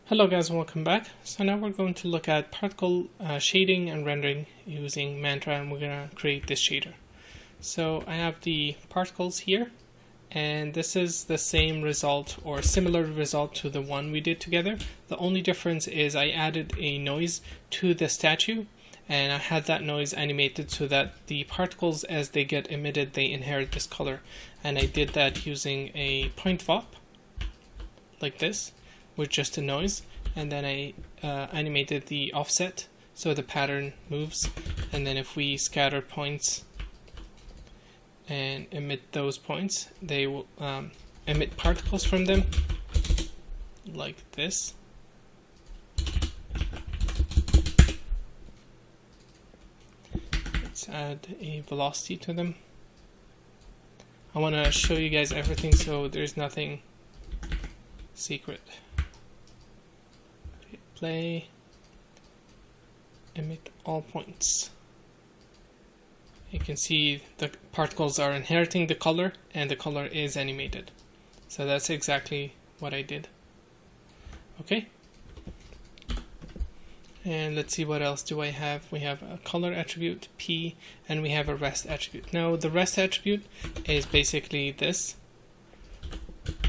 Hello guys, and welcome back. So now we're going to look at particle shading and rendering using Mantra, and we're going to create this shader. So I have the particles here, and this is the same result or similar result to the one we did together. The only difference is I added a noise to the statue, and I had that noise animated so that the particles, as they get emitted, they inherit this color. And I did that using a point VOP like this, with just a noise, and then I animated the offset so the pattern moves, and then if we scatter points and emit those points, they will emit particles from them like this. Let's add a velocity to them. I want to show you guys everything so there's nothing secret. Play, emit all points. You can see the particles are inheriting the color and the color is animated. So that's exactly what I did. Okay. And let's see, what else do I have? We have a color attribute, P, and we have a rest attribute. Now the rest attribute is basically this.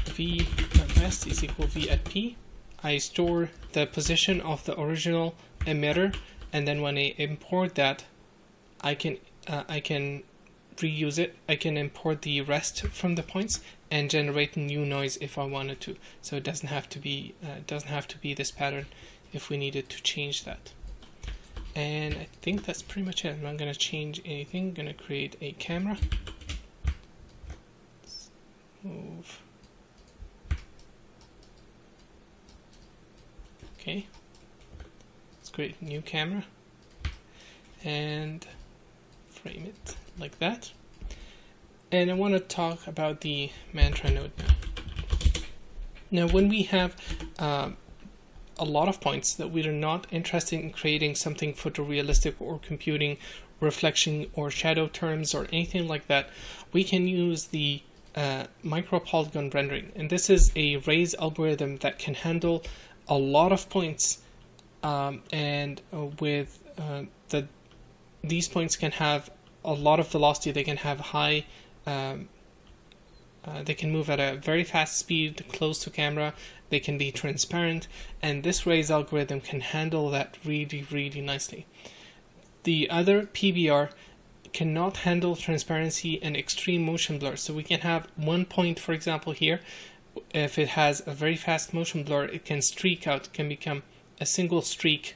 V at rest is equal V at P. I store the position of the original emitter, and then when I import that, I can reuse it. I can import the rest from the points and generate new noise if I wanted to. So it doesn't have to be this pattern if we needed to change that. And I think that's pretty much it. I'm not going to change anything. I'm going to create a camera. Let's move. Okay, let's create a new camera and frame it like that. And I want to talk about the Mantra node now. Now, when we have a lot of points that we are not interested in creating something photorealistic or computing reflection or shadow terms or anything like that, we can use the micro polygon rendering. And this is a raise algorithm that can handle a lot of points, and with these points can have a lot of velocity. They can have high, they can move at a very fast speed close to camera. They can be transparent, and this raise algorithm can handle that really nicely. The other PBR cannot handle transparency and extreme motion blur. So we can have one point, for example, here. If it has a very fast motion blur, it can streak out, can become a single streak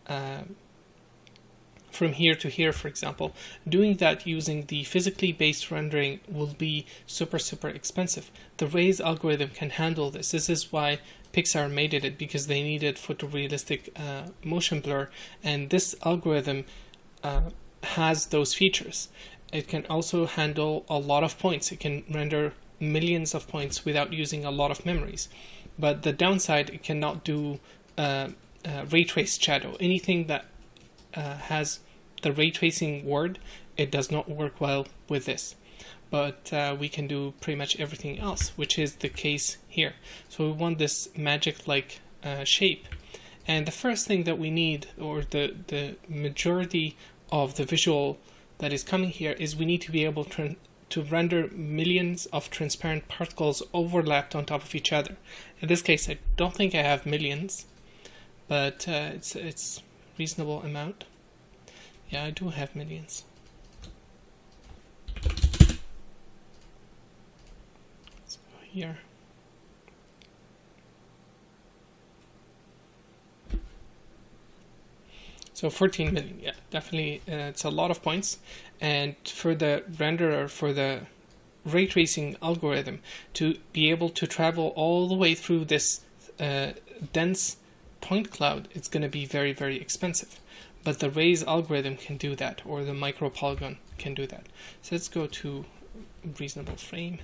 from here to here, for example. Doing that using the physically based rendering will be super expensive. The raise algorithm can handle this. This is why Pixar made it, because they needed photorealistic motion blur, and this algorithm has those features. It can also handle a lot of points. It can render millions of points without using a lot of memories. But the downside, it cannot do ray trace shadow. Anything that has the ray tracing word, it does not work well with this. But we can do pretty much everything else, which is the case here. So we want this magic-like shape. And the first thing that we need, or the majority of the visual that is coming here, is we need to be able to render millions of transparent particles overlapped on top of each other. In this case, I don't think I have millions, but it's a reasonable amount. Yeah, I do have millions. Let's go here. So 14 million, yeah, definitely, it's a lot of points. And for the renderer, for the ray tracing algorithm, to be able to travel all the way through this dense point cloud, it's going to be very expensive. But the raise algorithm can do that, or the micro polygon can do that. So let's go to reasonable frame,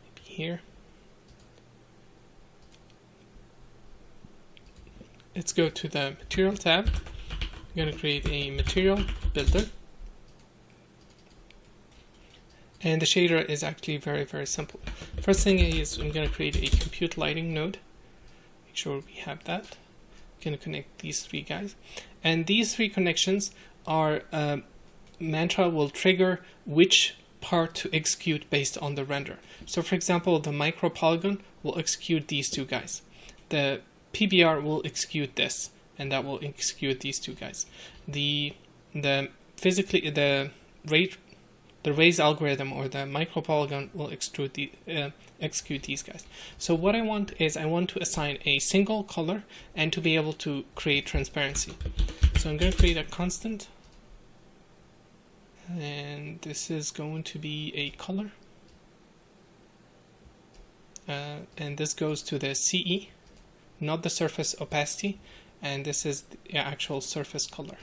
maybe here. Let's go to the material tab. I'm going to create a material builder. And the shader is actually very simple. First thing is I'm going to create a compute lighting node. sure we have that. I'm going to connect these three guys. And these three connections are Mantra will trigger which part to execute based on the render. So for example, the micro polygon will execute these two guys. The PBR will execute this, and that will execute these two guys. The raise algorithm or the micro polygon will execute these guys. So what I want is I want to assign a single color and to be able to create transparency. So I'm going to create a constant, and this is going to be a color, and this goes to the CE, not the surface opacity, and this is the actual surface color.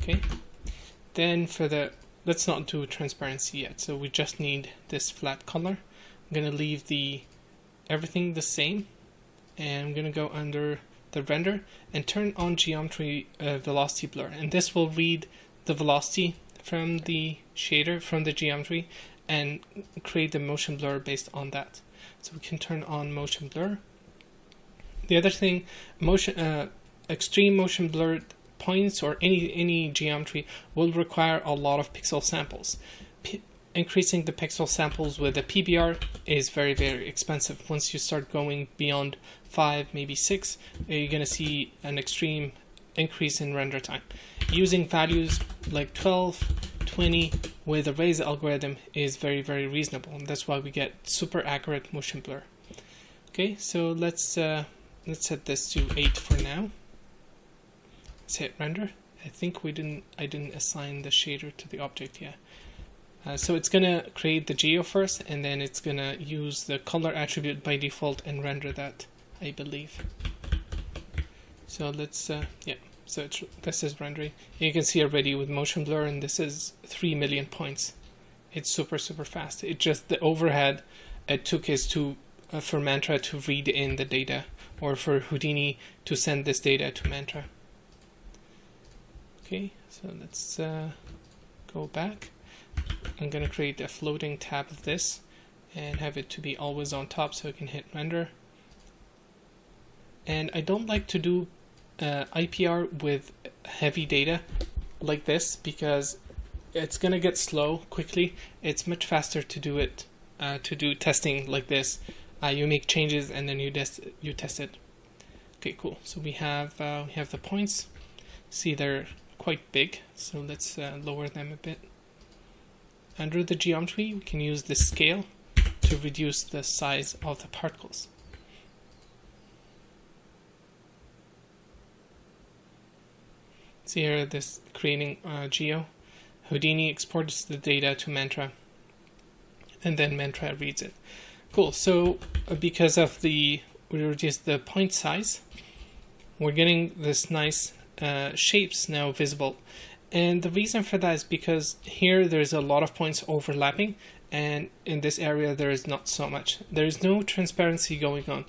Okay, then for the, let's not do transparency yet, so we just need this flat color. I'm going to leave everything the same, and I'm going to go under the render and turn on geometry velocity blur, and this will read the velocity from the shader, from the geometry, and create the motion blur based on that. So we can turn on motion blur. The other thing, extreme motion blur points or any geometry will require a lot of pixel samples. Increasing the pixel samples with a PBR is very, very expensive. Once you start going beyond 5, maybe 6, you're going to see an extreme increase in render time. Using values like 12, 20 with a raise algorithm is very, very reasonable, and that's why we get super accurate motion blur. Okay, so let's set this to 8 for now. Let's hit render. I think I didn't assign the shader to the object yet. So it's gonna create the geo first, and then it's gonna use the color attribute by default and render that, I believe. So let's so this is rendering. You can see already with motion blur, and this is 3 million points. It's super fast. It just, the overhead it took is for Mantra to read in the data, or for Houdini to send this data to Mantra. Okay, so let's go back. I'm going to create a floating tab of this and have it to be always on top, so I can hit render. And I don't like to do IPR with heavy data like this, because it's going to get slow quickly. It's much faster to do it, to do testing like this. You make changes and then you test it. Okay, cool. So we have the points. See, they're quite big, so let's lower them a bit. Under the geometry, we can use the scale to reduce the size of the particles. See here, this creating geo. Houdini exports the data to Mantra, and then Mantra reads it. Cool. So because of we reduced the point size, we're getting this nice shapes now visible. And the reason for that is because here there's a lot of points overlapping, and in this area there is not so much. There is no transparency going on.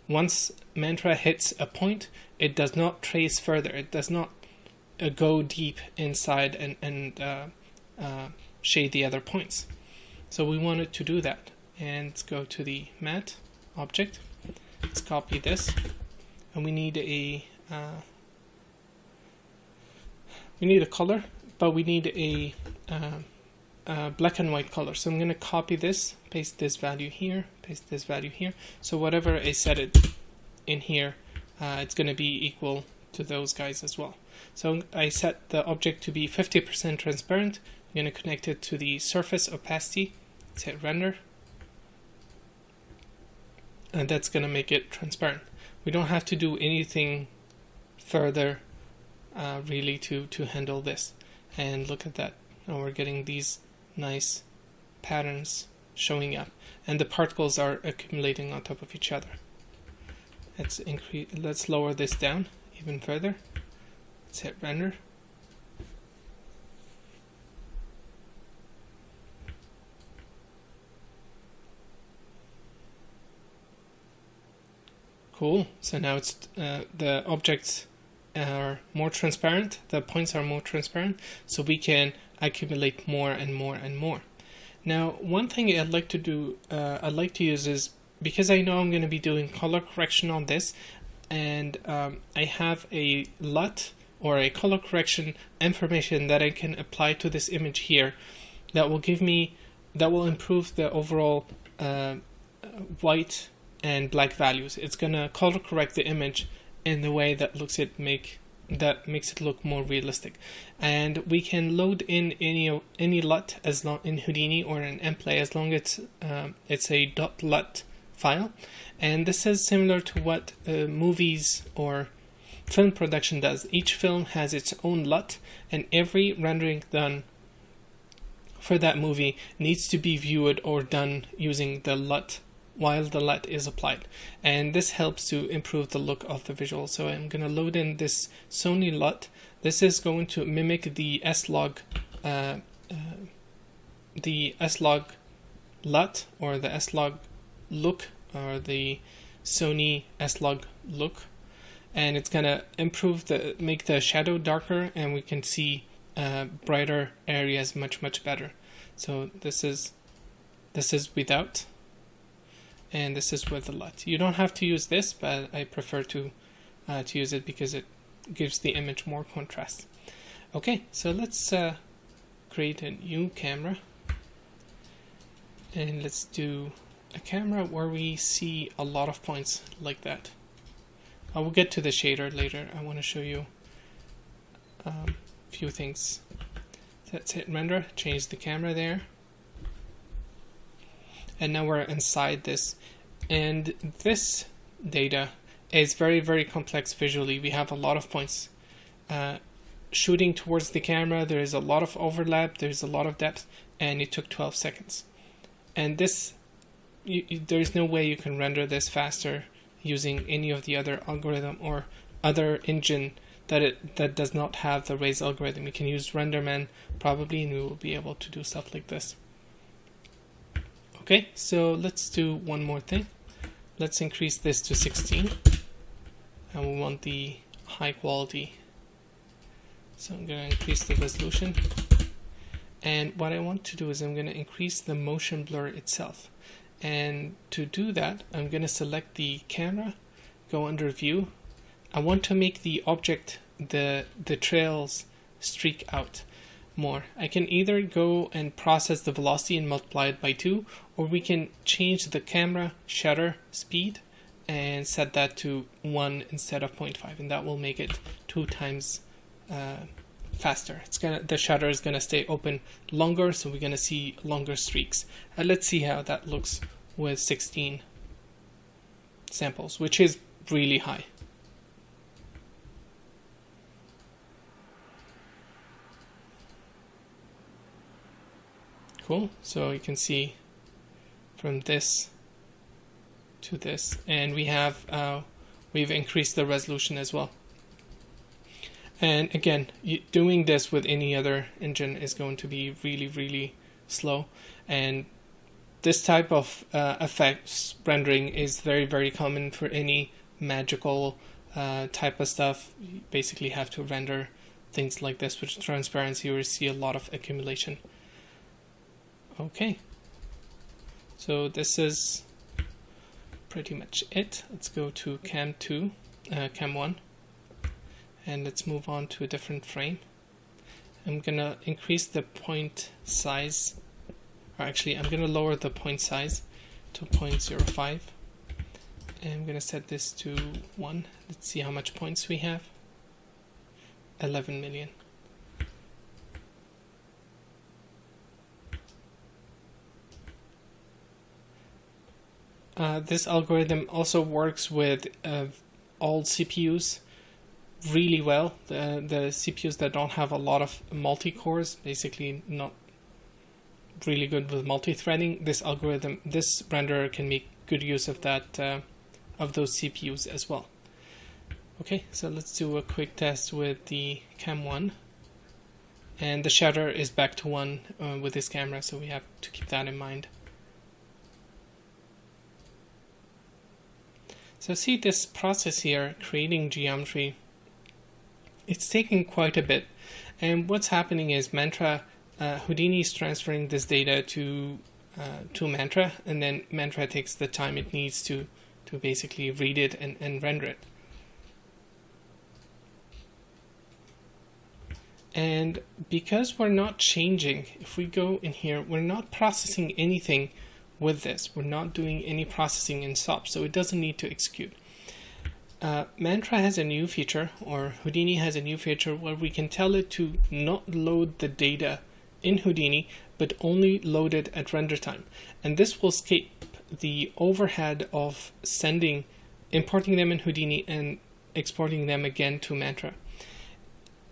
Once Mantra hits a point, it does not trace further. It does not go deep inside and shade the other points. So we wanted to do that. And let's go to the matte object. Let's copy this, and we need a color, but we need a black and white color. So I'm going to copy this, paste this value here, paste this value here. So whatever I set it in here, it's going to be equal to those guys as well. So I set the object to be 50% transparent. I'm going to connect it to the surface opacity. Let's hit render. And that's going to make it transparent. We don't have to do anything further really to handle this. And look at that. Now we're getting these nice patterns showing up, and the particles are accumulating on top of each other. Let's lower this down even further. Let's hit render. Cool. So now it's the objects are more transparent, the points are more transparent, so we can accumulate more and more and more. Now, one thing I'd like to do, I'd like to use is because I know I'm going to be doing color correction on this, and I have a LUT or a color correction information that I can apply to this image here that will improve the overall white and black values. It's going to color correct the image in the way that makes it look more realistic. And we can load in any LUT as long in Houdini or in mplay as long as it's a .lut file. And this is similar to what movies or film production does. Each film has its own LUT, and every rendering done for that movie needs to be viewed or done using the LUT while the LUT is applied, and this helps to improve the look of the visual. So I'm going to load in this Sony LUT. This is going to mimic the S-Log LUT, or the S-Log look, or the Sony S-Log look, and it's going to make the shadow darker, and we can see brighter areas much better. So this is without, and this is with the LUT. You don't have to use this, but I prefer to use it because it gives the image more contrast. Okay, so let's create a new camera, and let's do a camera where we see a lot of points like that. I will get to the shader later. I want to show you a few things. Let's hit render, change the camera there, and now we're inside this, and this data is very complex visually. We have a lot of points shooting towards the camera. There is a lot of overlap, there's a lot of depth, and it took 12 seconds. And this, there's no way you can render this faster using any of the other algorithm or other engine that does not have the raise algorithm. You can use RenderMan probably, and we will be able to do stuff like this. Okay, so let's do one more thing. Let's increase this to 16, and we want the high quality. So I'm going to increase the resolution, and what I want to do is I'm going to increase the motion blur itself. And to do that, I'm going to select the camera, go under view. I want to make the object, the trails, streak out more. I can either go and process the velocity and multiply it by 2, or we can change the camera shutter speed and set that to 1 instead of 0.5, and that will make it 2 times faster. The shutter is gonna stay open longer, so we're gonna see longer streaks. Let's see how that looks with 16 samples, which is really high. Cool. So you can see from this to this, and we've increased the resolution as well. And again, doing this with any other engine is going to be really slow, and this type of effects rendering is very common for any magical type of stuff. You basically have to render things like this with transparency, or you see a lot of accumulation. Okay, so this is pretty much it. Let's go to cam 1, and let's move on to a different frame. I'm gonna increase the point size, or actually I'm gonna lower the point size to 0.05, and I'm gonna set this to 1. Let's see how much points we have. 11 million. This algorithm also works with all CPUs really well. The CPUs that don't have a lot of multi-cores, basically not really good with multi-threading. This renderer can make good use of that, of those CPUs as well. Okay, so let's do a quick test with the cam 1, and the shutter is back to 1 with this camera, so we have to keep that in mind. So see this process here, creating geometry, it's taking quite a bit. And what's happening is Houdini is transferring this data to to Mantra, and then Mantra takes the time it needs to basically read it and render it. And because we're not changing, if we go in here, we're not processing anything with this. We're not doing any processing in SOP, so it doesn't need to execute. Mantra has a new feature, or Houdini has a new feature, where we can tell it to not load the data in Houdini, but only load it at render time. And this will escape the overhead of importing them in Houdini and exporting them again to Mantra.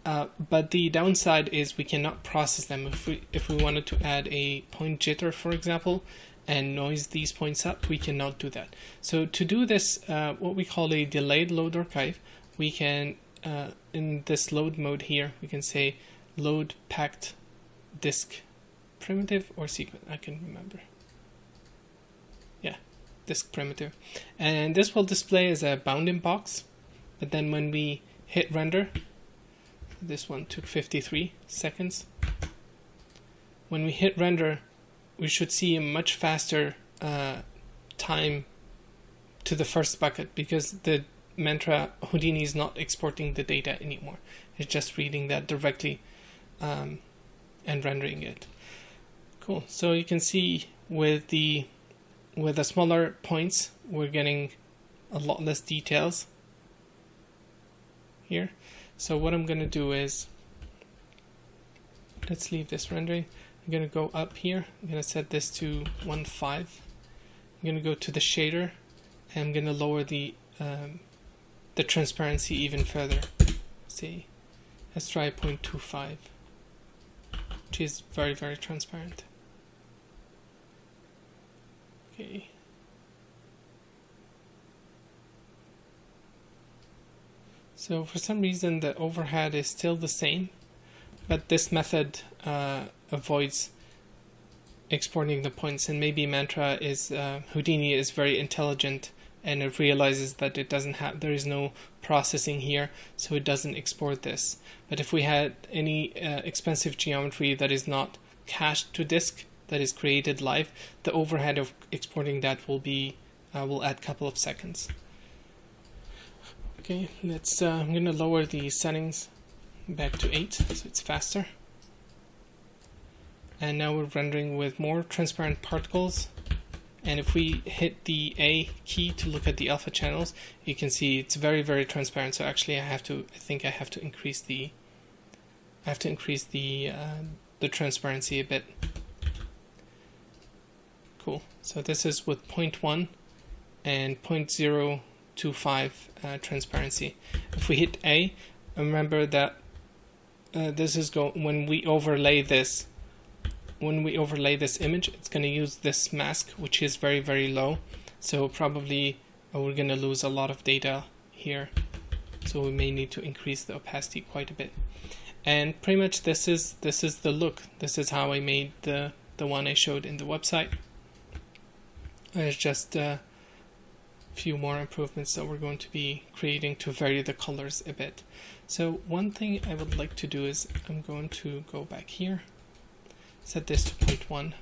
But the downside is we cannot process them. If we wanted to add a point jitter, for example, and noise these points up, we cannot do that. So to do this, what we call a delayed load archive, we can, in this load mode here, we can say load packed disk primitive or sequence. I can remember. Yeah, disk primitive. And this will display as a bounding box. But then when we hit render, this one took 53 seconds. When we hit render, we should see a much faster time to the first bucket, because the Mantra Houdini is not exporting the data anymore. It's just reading that directly and rendering it. Cool. So you can see with the smaller points, we're getting a lot less details here. So what I'm going to do is, let's leave this rendering. I'm going to go up here. I'm going to set this to 1.5. I'm going to go to the shader, and I'm going to lower the transparency even further. Let's try 0.25, which is very, very transparent. Okay. So for some reason the overhead is still the same, but this method avoids exporting the points, and maybe Mantra is Houdini is very intelligent, and it realizes that there is no processing here, so it doesn't export this. But if we had any expensive geometry that is not cached to disk, that is created live, the overhead of exporting that will add a couple of seconds. Okay, I'm going to lower the settings back to 8 so it's faster. And now we're rendering with more transparent particles. And if we hit the A key to look at the alpha channels, you can see it's very, very transparent. So actually I think I have to increase the transparency a bit. Cool. So this is with 0.1 and 0.025 transparency. If we hit A, remember that this is when we overlay this image, it's going to use this mask, which is very, very low. So probably we're going to lose a lot of data here. So we may need to increase the opacity quite a bit. And pretty much this is the look. This is how I made the one I showed in the website. There's just a few more improvements that we're going to be creating to vary the colors a bit. So one thing I would like to do is I'm going to go back here, set this to 0.1,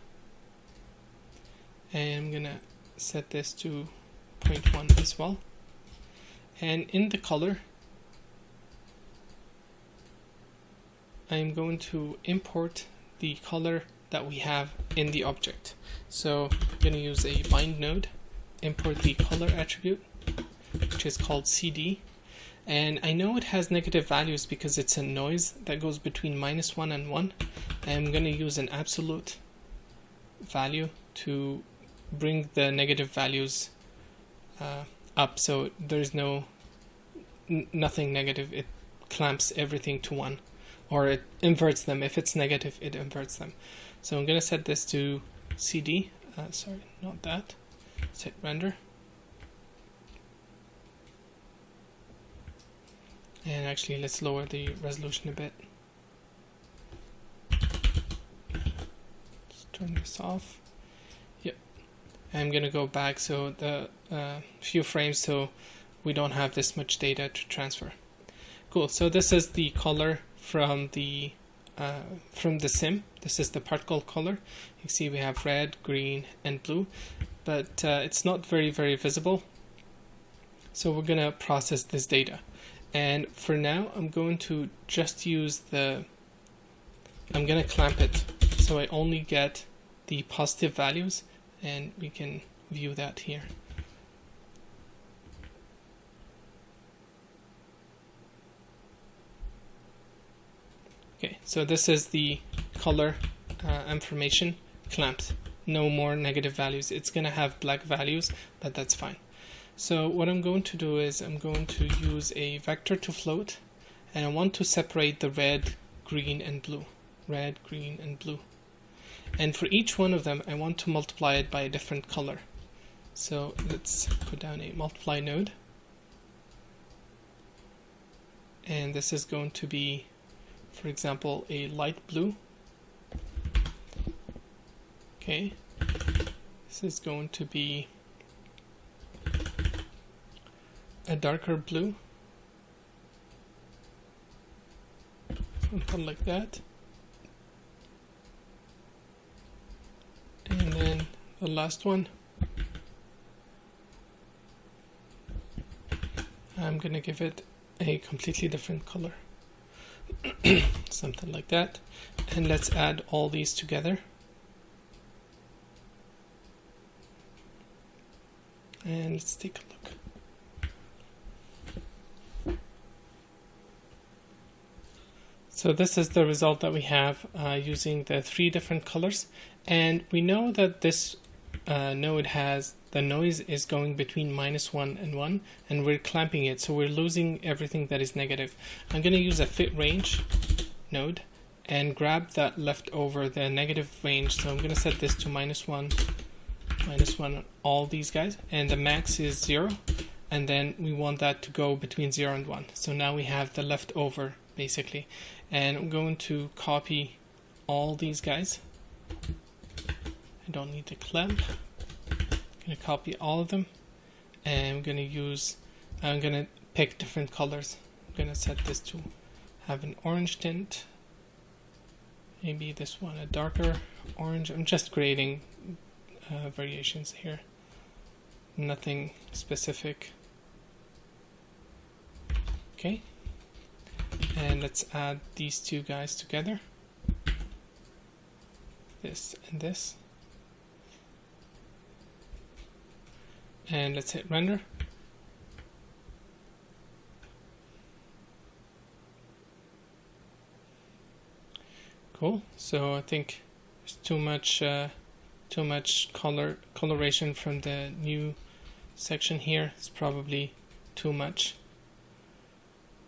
and I'm gonna set this to 0.1 as well. And in the color, I'm going to import the color that we have in the object. So I'm going to use a bind node, import the color attribute, which is called CD. And I know it has negative values because it's a noise that goes between -1 and 1. I'm going to use an absolute value to bring the negative values up, so there's nothing negative. It clamps everything to 1, or it inverts them. If it's negative, it inverts them. So I'm going to set this to CD. Sorry, not that. Set render. And actually, let's lower the resolution a bit. Let's turn this off. Yep. I'm going to go back so the few frames so we don't have this much data to transfer. Cool. So this is the color from the from the sim. This is the particle color. You can see we have red, green, and blue, but it's not very visible. So we're going to process this data. And for now, I'm going to just use I'm going to clamp it so I only get the positive values, and we can view that here. Okay, so this is the color information clamped. No more negative values. It's going to have black values, but that's fine. So what I'm going to do is I'm going to use a vector to float, and I want to separate the red, green, and blue. Red, green, and blue. And for each one of them, I want to multiply it by a different color. So let's put down a multiply node. And this is going to be, for example, a light blue. Okay. This is going to be a darker blue. Something like that. And then the last one, I'm going to give it a completely different color. Something like that. And let's add all these together. And let's take a look. So this is the result that we have using the 3 different colors. And we know that this node has, the noise is going between -1 and 1, and we're clamping it, so we're losing everything that is negative. I'm going to use a fit range node and grab that left over the negative range. So I'm going to set this to -1, -1, all these guys, and the max is 0, and then we want that to go between 0 and 1. So now we have the leftover basically, and I'm going to copy all these guys. I don't need the clamp. I'm going to copy all of them, and I'm going to pick different colors. I'm going to set this to have an orange tint. Maybe this one a darker orange. I'm just creating variations here. Nothing specific. Okay. And let's add these 2 guys together. This and this. And let's hit render. Cool. So I think there's too much coloration from the new section here. It's probably too much.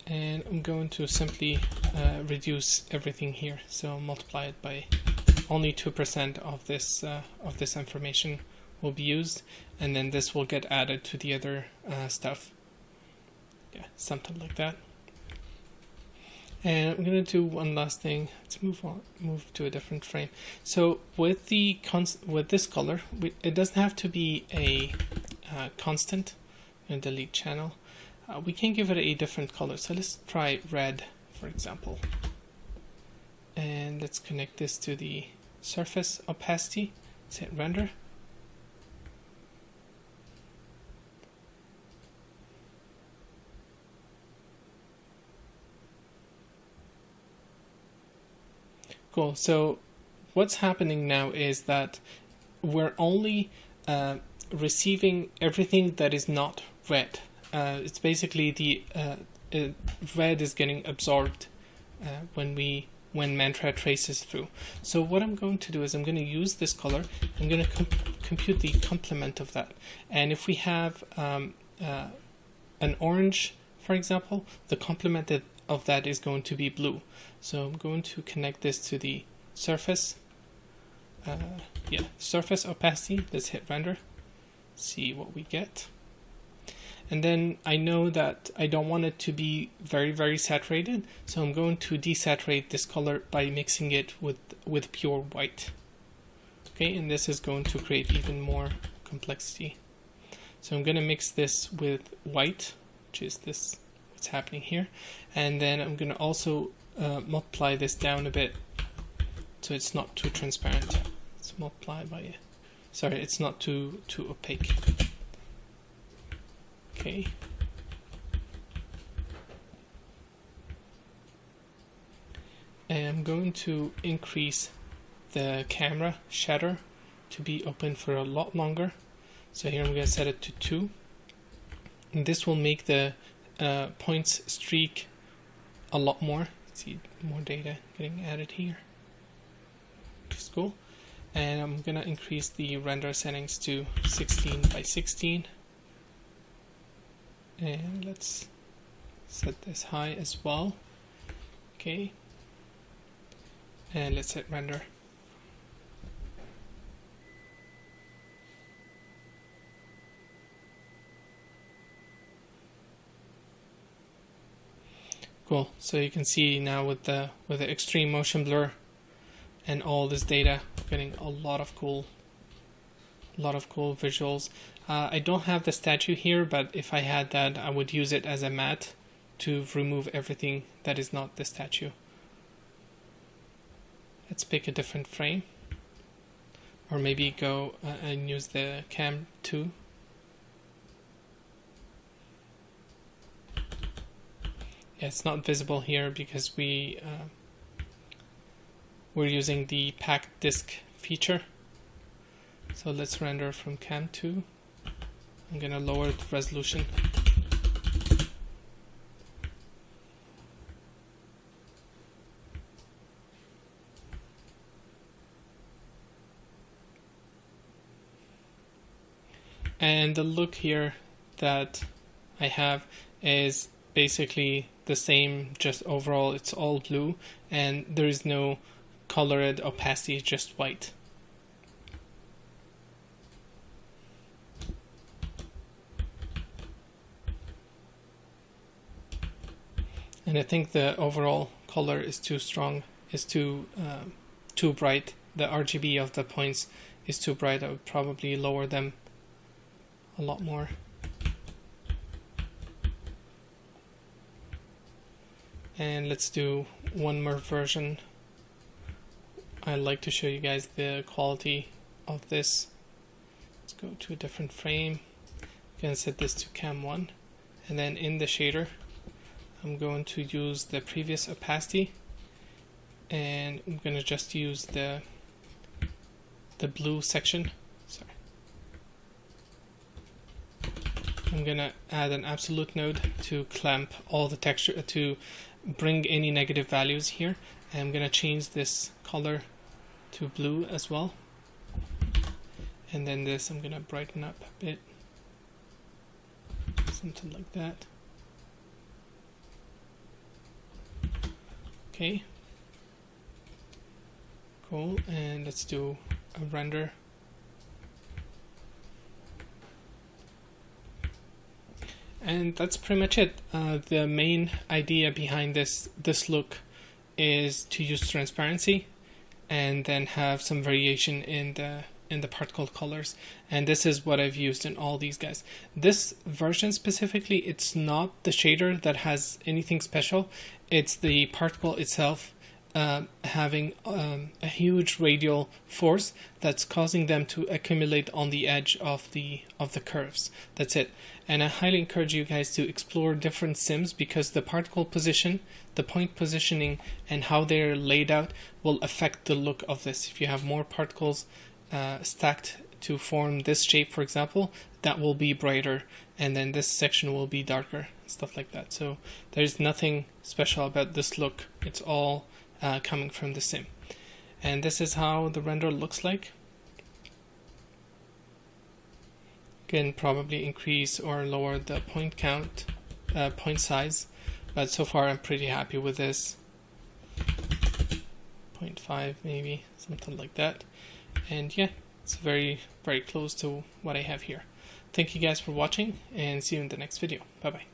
And I'm going to simply reduce everything here. So multiply it by only 2% of this information will be used, and then this will get added to the other stuff. Yeah, something like that. And I'm going to do one last thing. Let's move to a different frame. So with this color, it doesn't have to be a constant. I'm going to delete channel. We can give it a different color. So let's try red, for example. And let's connect this to the surface opacity. Let's hit render. Cool. So what's happening now is that we're only receiving everything that is not red. It's basically the red is getting absorbed when Mantra traces through. So what I'm going to do is I'm going to use this color. I'm going to compute the complement of that. And if we have an orange, for example, the complement of that is going to be blue. So I'm going to connect this to the surface. Surface opacity. Let's hit render. See what we get. And then I know that I don't want it to be very saturated, so I'm going to desaturate this color by mixing it with pure white. Okay, and this is going to create even more complexity. So I'm going to mix this with white, which is this, what's happening here, and then I'm going to also multiply this down a bit so it's not too transparent. Let's multiply by, sorry, it's not too opaque. Okay. And I'm going to increase the camera shutter to be open for a lot longer. So here I'm going to set it to 2. And this will make the points streak a lot more. See more data getting added here, which is cool. And I'm going to increase the render settings to 16 by 16. And let's set this high as well. Okay. And let's hit render. Cool. So you can see now with the extreme motion blur and all this data, getting a lot of cool visuals. I don't have the statue here, but if I had that, I would use it as a matte to remove everything that is not the statue. Let's pick a different frame, or maybe go and use the cam 2. Yeah, it's not visible here because we're using the packed disk feature. So let's render from cam 2. I'm gonna lower the resolution. And the look here that I have is basically the same, just overall it's all blue and there is no colored opacity, it's just white. And I think the overall color is too strong, is too bright. The RGB of the points is too bright. I would probably lower them a lot more. And let's do one more version. I'd like to show you guys the quality of this. Let's go to a different frame. I'm gonna set this to cam 1, and then in the shader I'm going to use the previous opacity, and I'm gonna just use the blue section. Sorry. I'm gonna add an absolute node to clamp all the texture, to bring any negative values here. And I'm gonna change this color to blue as well. And then this I'm gonna brighten up a bit. Something like that. Okay. Cool, and let's do a render. And that's pretty much it. The main idea behind this look is to use transparency and then have some variation in the particle colors. And this is what I've used in all these guys. This version specifically, it's not the shader that has anything special. It's the particle itself having a huge radial force that's causing them to accumulate on the edge of the curves. That's it. And I highly encourage you guys to explore different sims, because the particle position, the point positioning, and how they're laid out will affect the look of this. If you have more particles stacked to form this shape, for example, that will be brighter, and then this section will be darker, stuff like that. So there's nothing special about this look. It's all coming from the sim. And this is how the render looks like. Can probably increase or lower the point count, point size, but so far I'm pretty happy with this. 0.5 maybe, something like that. And yeah, it's very, very close to what I have here. Thank you guys for watching, and see you in the next video. Bye bye.